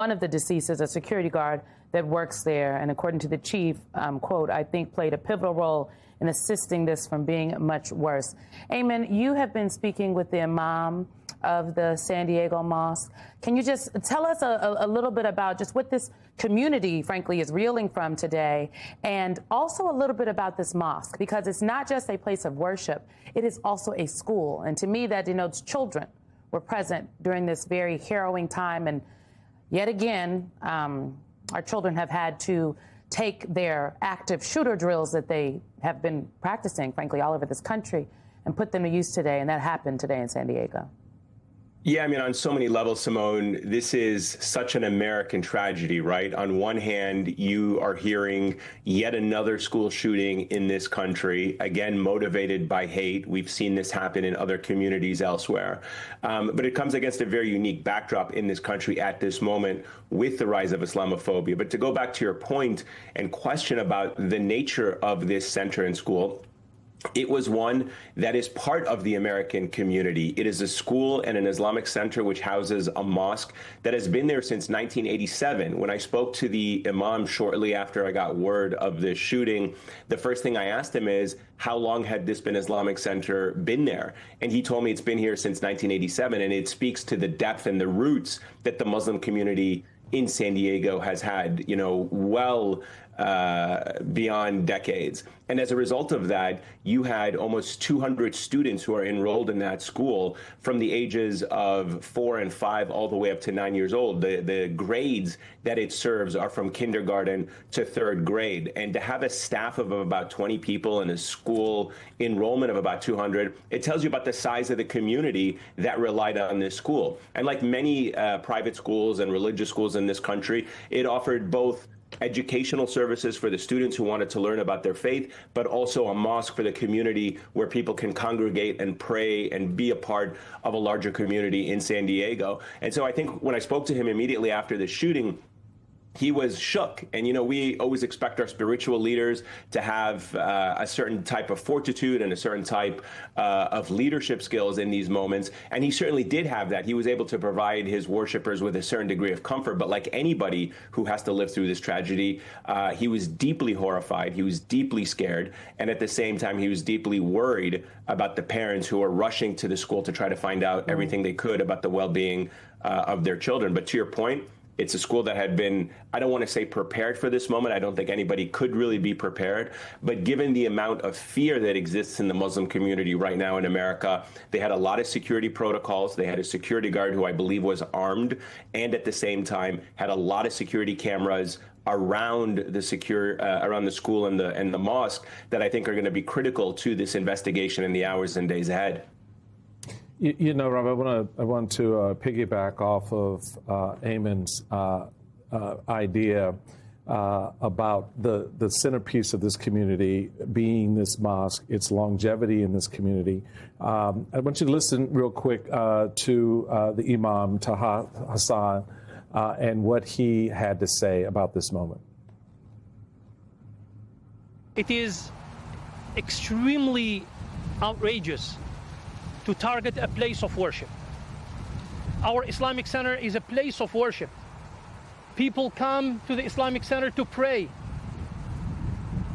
One of the deceased is a security guard that works there, and according to the chief, quote, I think played a pivotal role in assisting this from being much worse. Ayman, you have been speaking with the imam of the San Diego Mosque. Can you just tell us a little bit about just what this community, frankly, is reeling from today, and also a little bit about this mosque, because it's not just a place of worship, it is also a school. And to me, that denotes children were present during this very harrowing time. And yet again, our children have had to take their active shooter drills that they have been practicing, frankly, all over this country and put them to use today. And that happened today in San Diego. Yeah, I mean, on so many levels, Simone, this is such an American tragedy, right? On one hand, you are hearing yet another school shooting in this country, again, motivated by hate. We've seen this happen in other communities elsewhere. But it comes against a very unique backdrop in this country at this moment with the rise of Islamophobia. But to go back to your point and question about the nature of this center and school, it was one that is part of the American community. It is a school and an Islamic center which houses a mosque that has been there since 1987. When I spoke to the imam shortly after I got word of this shooting, the first thing I asked him is, how long had this been Islamic center been there? And he told me it's been here since 1987, and it speaks to the depth and the roots that the Muslim community in San Diego has had, well beyond decades. And as a result of that, you had almost 200 students who are enrolled in that school from the ages of 4 and 5 all the way up to 9 years old. The grades that it serves are from kindergarten to 3rd grade. And to have a staff of about 20 people and a school enrollment of about 200, it tells you about the size of the community that relied on this school. And like many private schools and religious schools in this country, it offered both educational services for the students who wanted to learn about their faith, but also a mosque for the community where people can congregate and pray and be a part of a larger community in San Diego. And so I think when I spoke to him immediately after the shooting, he was shook. And, we always expect our spiritual leaders to have a certain type of fortitude and a certain type of leadership skills in these moments. And he certainly did have that. He was able to provide his worshipers with a certain degree of comfort. But like anybody who has to live through this tragedy, he was deeply horrified. He was deeply scared. And at the same time, he was deeply worried about the parents who are rushing to the school to try to find out everything they could about the well-being of their children. But to your point, it's a school that had been, I don't want to say prepared for this moment. I don't think anybody could really be prepared. But given the amount of fear that exists in the Muslim community right now in America, they had a lot of security protocols. They had a security guard who I believe was armed, and at the same time had a lot of security cameras around the around the school and the mosque that I think are going to be critical to this investigation in the hours and days ahead. Rob, I want to piggyback off of Ayman's idea about the centerpiece of this community being this mosque, its longevity in this community. I want you to listen real quick to the Imam Taha Hassan and what he had to say about this moment. It is extremely outrageous to target a place of worship. Our Islamic Center is a place of worship. People come to the Islamic Center to pray,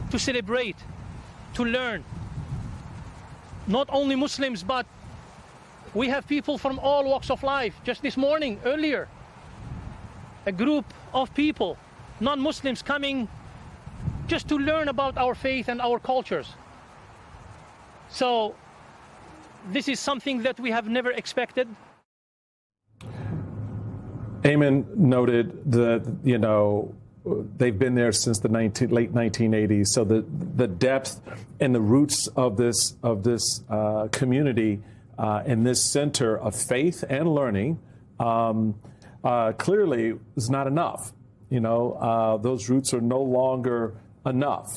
to celebrate, to learn. Not only Muslims, but we have people from all walks of life. Just this morning, earlier, a group of people, non-Muslims, coming just to learn about our faith and our cultures. So this is something that we have never expected. Ayman noted that, they've been there since the late 1980s. So the depth and the roots of this community and this center of faith and learning clearly is not enough. Those roots are no longer enough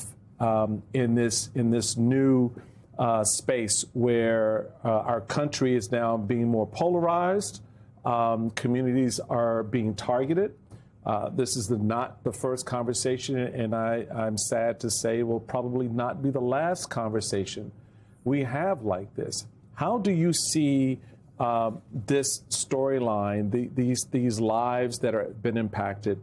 in this new space where our country is now being more polarized. Communities are being targeted. This is not the first conversation, and I'm sad to say will probably not be the last conversation we have like this. How do you see this storyline, these lives that have been impacted,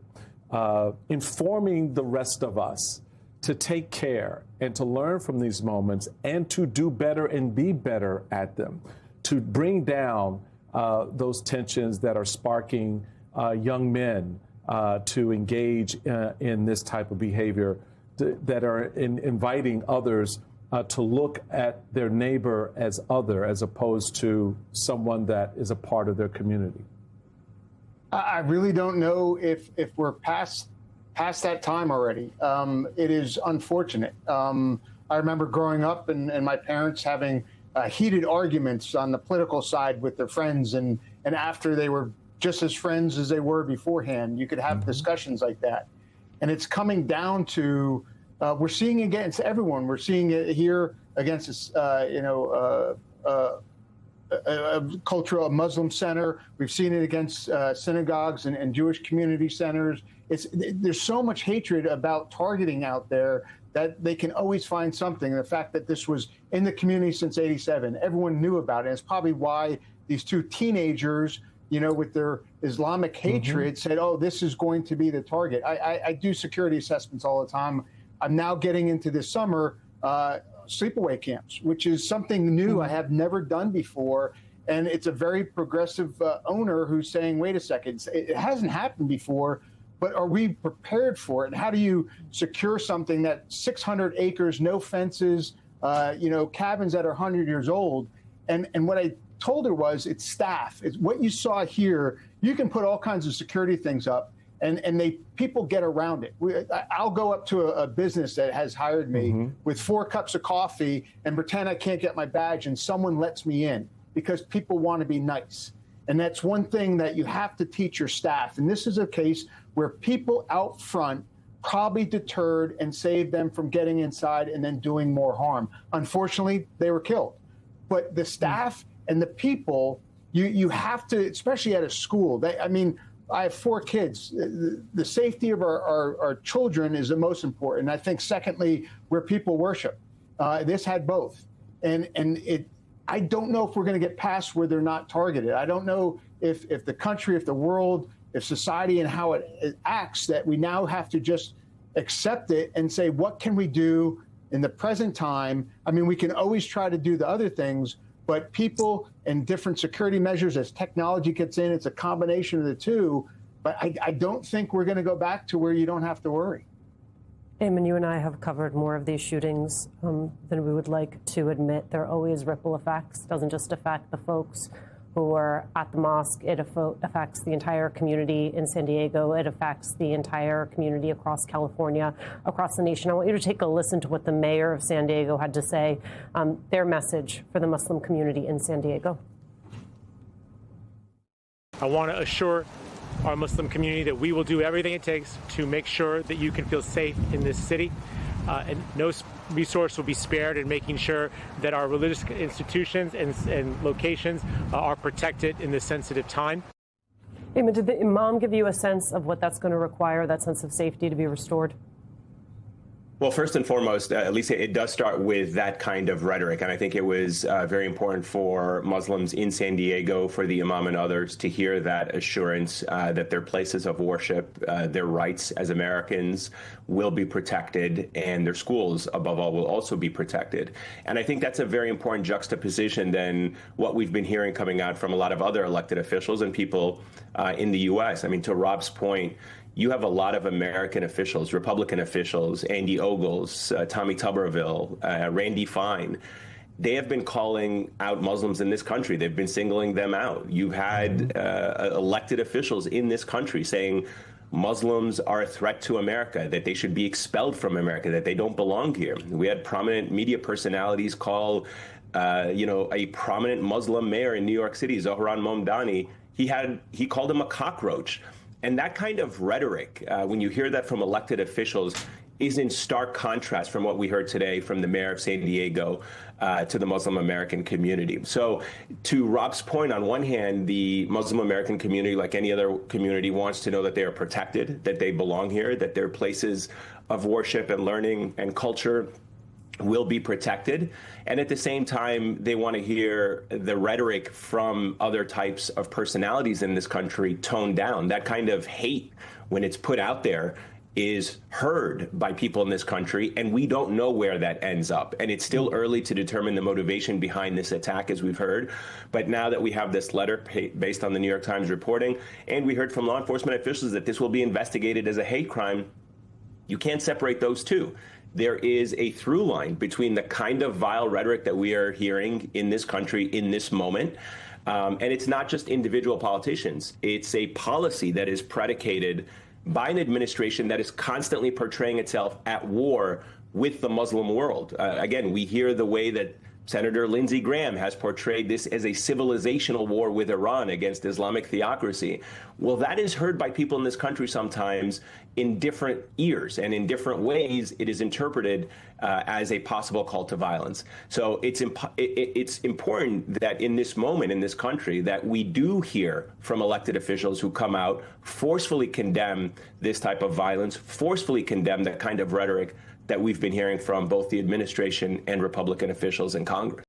informing the rest of us to take care and to learn from these moments and to do better and be better at them, to bring down those tensions that are sparking young men to engage in this type of behavior, that are inviting others to look at their neighbor as other, as opposed to someone that is a part of their community. I really don't know if we're past that time already. It is unfortunate. I remember growing up and my parents having heated arguments on the political side with their friends, and after they were just as friends as they were beforehand. You could have discussions like that. And it's coming down to, we're seeing it against everyone. We're seeing it here against, a cultural Muslim center. We've seen it against synagogues and Jewish community centers. There's so much hatred about targeting out there that they can always find something. And the fact that this was in the community since '87, everyone knew about it. And it's probably why these two teenagers, with their Islamic hatred, said, oh, this is going to be the target. I do security assessments all the time. I'm now getting into this summer sleepaway camps, which is something new I have never done before. And it's a very progressive owner who's saying, wait a second, it hasn't happened before, but are we prepared for it? And how do you secure something that 600 acres, no fences, cabins that are 100 years old? And what I told her was, it's staff. It's what you saw here. You can put all kinds of security things up, and people get around it. I'll go up to a business that has hired me with 4 cups of coffee and pretend I can't get my badge, and someone lets me in because people want to be nice. And that's one thing that you have to teach your staff. And this is a case where people out front probably deterred and saved them from getting inside and then doing more harm. Unfortunately, they were killed. But the staff and the people, you have to, especially at a school. I have 4 kids. The safety of our children is the most important. I think, secondly, where people worship. This had both. And I don't know if we're going to get past where they're not targeted. I don't know if the country, if the world, if society and how it acts, that we now have to just accept it and say, what can we do in the present time? We can always try to do the other things, but people and different security measures as technology gets in, it's a combination of the two. But I don't think we're going to go back to where you don't have to worry. Ayman, you and I have covered more of these shootings than we would like to admit. There are always ripple effects. It doesn't just affect the folks who are at the mosque. It affects the entire community in San Diego. It affects the entire community across California, across the nation. I want you to take a listen to what the mayor of San Diego had to say, their message for the Muslim community in San Diego. I want to assure our Muslim community that we will do everything it takes to make sure that you can feel safe in this city. And no resource will be spared in making sure that our religious institutions and locations are protected in this sensitive time. Ayman, did the imam give you a sense of what that's going to require, that sense of safety to be restored? Well, first and foremost, at least it does start with that kind of rhetoric. And I think it was very important for Muslims in San Diego, for the imam and others, to hear that assurance that their places of worship, their rights as Americans will be protected, and their schools, above all, will also be protected. And I think that's a very important juxtaposition than what we've been hearing coming out from a lot of other elected officials and people in the U.S. To Rob's point, you have a lot of American officials, Republican officials, Andy Ogles, Tommy Tuberville, Randy Fine. They have been calling out Muslims in this country. They've been singling them out. You've had elected officials in this country saying Muslims are a threat to America, that they should be expelled from America, that they don't belong here. We had prominent media personalities call, a prominent Muslim mayor in New York City, Zohran Momdani. He called him a cockroach. And that kind of rhetoric, when you hear that from elected officials, is in stark contrast from what we heard today from the mayor of San Diego to the Muslim American community. So to Rob's point, on one hand, the Muslim American community, like any other community, wants to know that they are protected, that they belong here, that their places of worship and learning and culture will be protected. And at the same time, they want to hear the rhetoric from other types of personalities in this country toned down. That kind of hate, when it's put out there, is heard by people in this country, and we don't know where that ends up. And it's still early to determine the motivation behind this attack, as we've heard. But now that we have this letter based on the New York Times reporting, and we heard from law enforcement officials that this will be investigated as a hate crime, you can't separate those two. There is a through line between the kind of vile rhetoric that we are hearing in this country in this moment. And it's not just individual politicians. It's a policy that is predicated by an administration that is constantly portraying itself at war with the Muslim world. Again, we hear the way that Senator Lindsey Graham has portrayed this as a civilizational war with Iran against Islamic theocracy. Well, that is heard by people in this country sometimes in different ears, and in different ways it is interpreted as a possible call to violence. So it's important that in this moment in this country that we do hear from elected officials who come out, forcefully condemn this type of violence, forcefully condemn that kind of rhetoric that we've been hearing from both the administration and Republican officials in Congress.